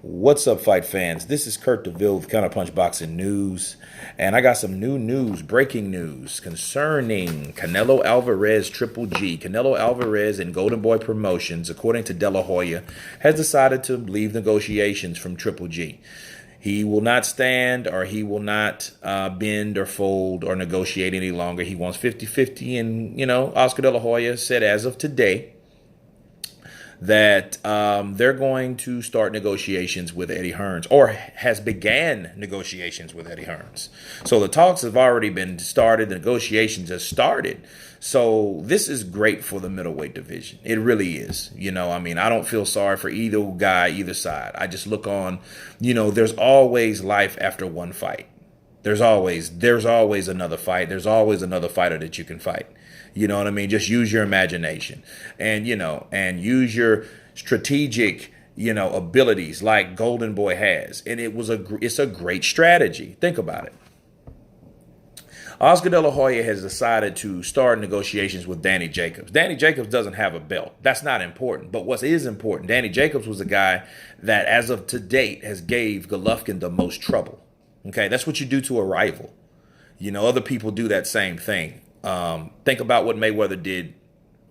What's up, fight fans? This is Kurt DeVille with Counterpunch Boxing News, and I got some new news, breaking news concerning Canelo Alvarez Triple G. Canelo Alvarez and Golden Boy Promotions, according to De La Hoya, has decided to leave negotiations from Triple G. He will not stand or he will not bend or fold or negotiate any longer. He wants 50-50, and, Oscar De La Hoya said as of today that they're going to start negotiations with Eddie Hearns, or has began negotiations with Eddie Hearns. So the talks have already been started. The negotiations have started. So this is great for the middleweight division. It really is. I don't feel sorry for either guy, either side. I just look on, there's always life after one fight. There's always another fight. There's always another fighter that you can fight. You know what I mean? Just use your imagination and use your strategic, abilities like Golden Boy has. And it's a great strategy. Think about it. Oscar De La Hoya has decided to start negotiations with Danny Jacobs. Danny Jacobs doesn't have a belt. That's not important. But what is important, Danny Jacobs was a guy that, as of to date, has gave Golovkin the most trouble. Okay, that's what you do to a rival. Other people do that same thing. Think about what Mayweather did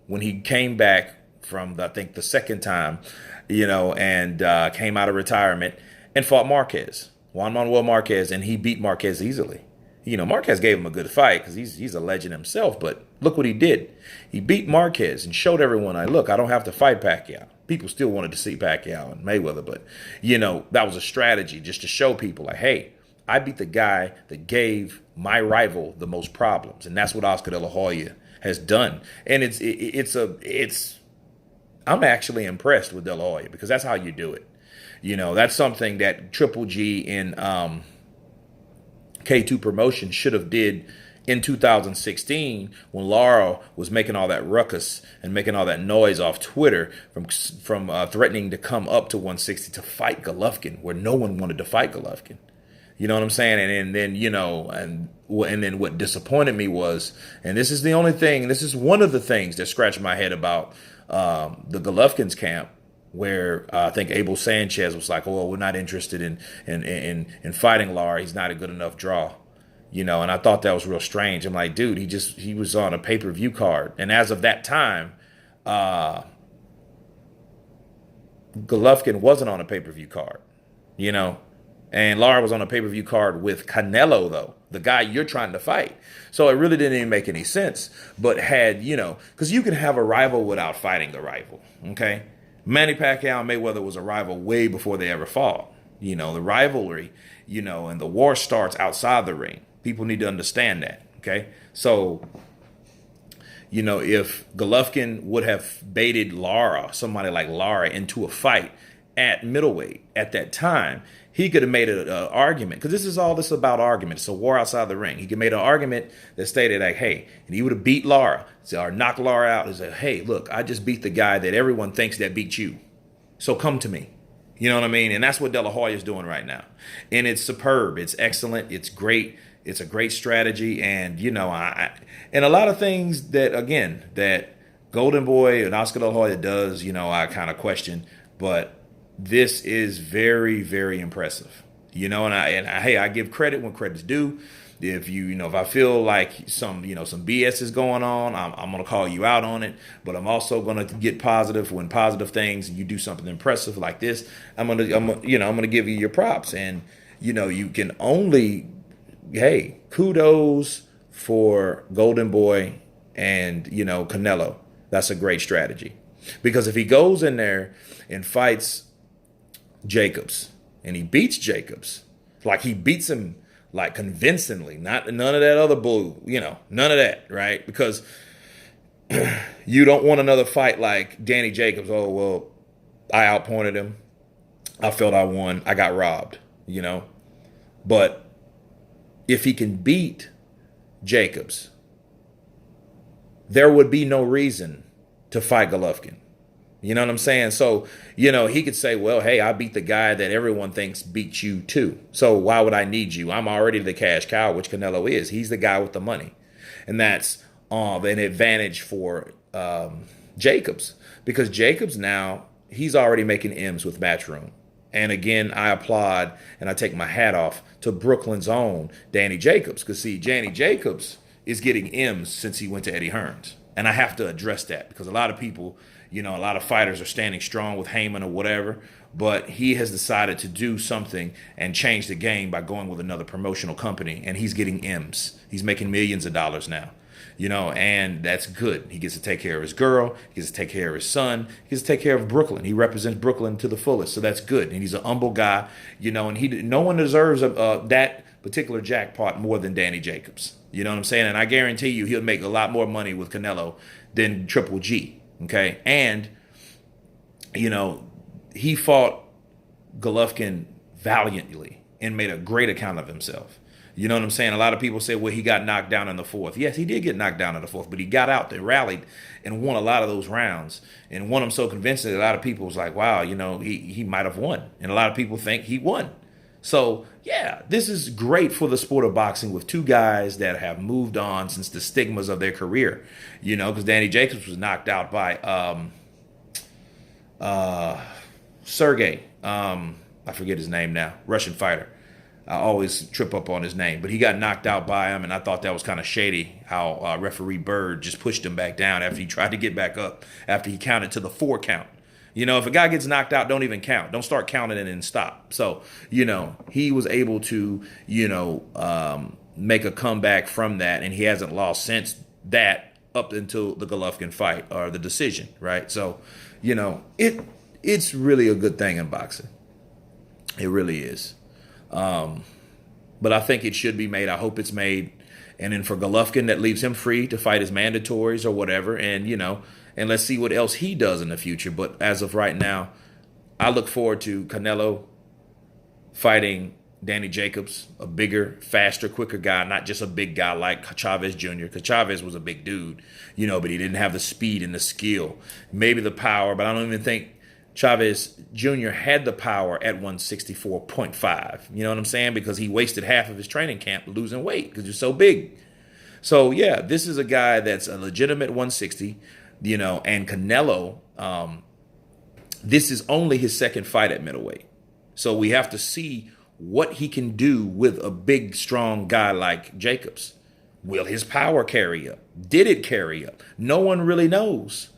when he came back from, the second time, and came out of retirement and fought Juan Manuel Marquez, and he beat Marquez easily. Marquez gave him a good fight because he's a legend himself, but look what he did. He beat Marquez and showed everyone, I don't have to fight Pacquiao. People still wanted to see Pacquiao and Mayweather, but, that was a strategy just to show people like, hey, I beat the guy that gave my rival the most problems, and that's what Oscar De La Hoya has done. And I'm actually impressed with De La Hoya because that's how you do it. That's something that Triple G in K2 Promotion should have did in 2016 when Lara was making all that ruckus and making all that noise off Twitter from threatening to come up to 160 to fight Golovkin, where no one wanted to fight Golovkin. You know what I'm saying? And then, and then what disappointed me was, and this is the only thing, this is one of the things that scratched my head about the Golovkin's camp, where I think Abel Sanchez was like, oh, we're not interested in fighting Lara. He's not a good enough draw. And I thought that was real strange. I'm like, dude, he was on a pay-per-view card. And as of that time, Golovkin wasn't on a pay-per-view card, And Lara was on a pay-per-view card with Canelo, though, the guy you're trying to fight. So it really didn't even make any sense. But because you can have a rival without fighting the rival, okay? Manny Pacquiao and Mayweather was a rival way before they ever fought. The rivalry, and the war starts outside the ring. People need to understand that, okay? So, if Golovkin would have baited somebody like Lara, into a fight at middleweight at that time, he could have made an argument, because this is all this about argument. It's a war outside the ring. He could have made an argument that stated like, hey, and he would have beat Lara, or knocked Lara out and said, hey, look, I just beat the guy that everyone thinks that beat you. So come to me. You know what I mean? And that's what De La Hoya is doing right now. And it's superb. It's excellent. It's great. It's a great strategy. And, and a lot of things that Golden Boy and Oscar De La Hoya does, I kind of question, but this is very, very impressive, and I give credit when credit's due. If if I feel like some BS is going on, I'm going to call you out on it, but I'm also going to get positive when positive things, and you do something impressive like this, I'm going to give you your props. And, you can only, hey, kudos for Golden Boy and, Canelo. That's a great strategy, because if he goes in there and fights Jacobs and he beats Jacobs, like he beats him like convincingly, none of that other bull, none of that, right? Because you don't want another fight like Danny Jacobs. Oh, well, I outpointed him. I felt I won. I got robbed, But if he can beat Jacobs, there would be no reason to fight Golovkin. You know what I'm saying? So, he could say, well, hey, I beat the guy that everyone thinks beat you too. So why would I need you? I'm already the cash cow, which Canelo is. He's the guy with the money. And that's an advantage for Jacobs, because Jacobs now, he's already making M's with Matchroom. And again, I applaud and I take my hat off to Brooklyn's own Danny Jacobs. Because, see, Danny Jacobs is getting M's since he went to Eddie Hearns. And I have to address that because a lot of people, a lot of fighters are standing strong with Heyman or whatever. But he has decided to do something and change the game by going with another promotional company. And he's getting M's. He's making millions of dollars now. And that's good. He gets to take care of his girl. He gets to take care of his son. He gets to take care of Brooklyn. He represents Brooklyn to the fullest. So that's good. And he's an humble guy, and no one deserves that particular jackpot more than Danny Jacobs. You know what I'm saying? And I guarantee you he'll make a lot more money with Canelo than Triple G. Okay. And, he fought Golovkin valiantly and made a great account of himself. You know what I'm saying? A lot of people say, well, he got knocked down in the fourth. Yes, he did get knocked down in the fourth, but he got out there, rallied, and won a lot of those rounds. And won them so convincingly, a lot of people was like, wow, he might have won. And a lot of people think he won. So, yeah, this is great for the sport of boxing with two guys that have moved on since the stigmas of their career. Because Danny Jacobs was knocked out by Sergey. I forget his name now. Russian fighter. I always trip up on his name, but he got knocked out by him, and I thought that was kind of shady how referee Bird just pushed him back down after he tried to get back up after he counted to the 4 count. If a guy gets knocked out, don't even count. Don't start counting and then stop. So, he was able to, make a comeback from that, and he hasn't lost since that up until the Golovkin fight or the decision, right? So, it's really a good thing in boxing. It really is. But I think it should be made. I hope it's made. And then for Golovkin, that leaves him free to fight his mandatories or whatever. And, and let's see what else he does in the future. But as of right now, I look forward to Canelo fighting Danny Jacobs, a bigger, faster, quicker guy, not just a big guy like Chavez Jr. Because Chavez was a big dude, but he didn't have the speed and the skill, maybe the power, but I don't even think Chavez Jr. had the power at 164.5. You know what I'm saying? Because he wasted half of his training camp losing weight because he's so big. So, yeah, this is a guy that's a legitimate 160, and Canelo, this is only his second fight at middleweight. So we have to see what he can do with a big, strong guy like Jacobs. Will his power carry up? Did it carry up? No one really knows.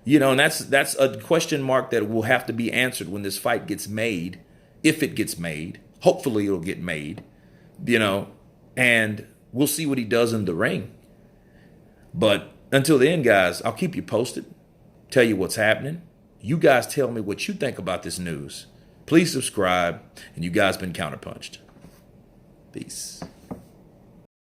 And that's a question mark that will have to be answered when this fight gets made, if it gets made. Hopefully it'll get made, and we'll see what he does in the ring. But until then, guys, I'll keep you posted, tell you what's happening. You guys tell me what you think about this news. Please subscribe, and you guys been counterpunched. Peace.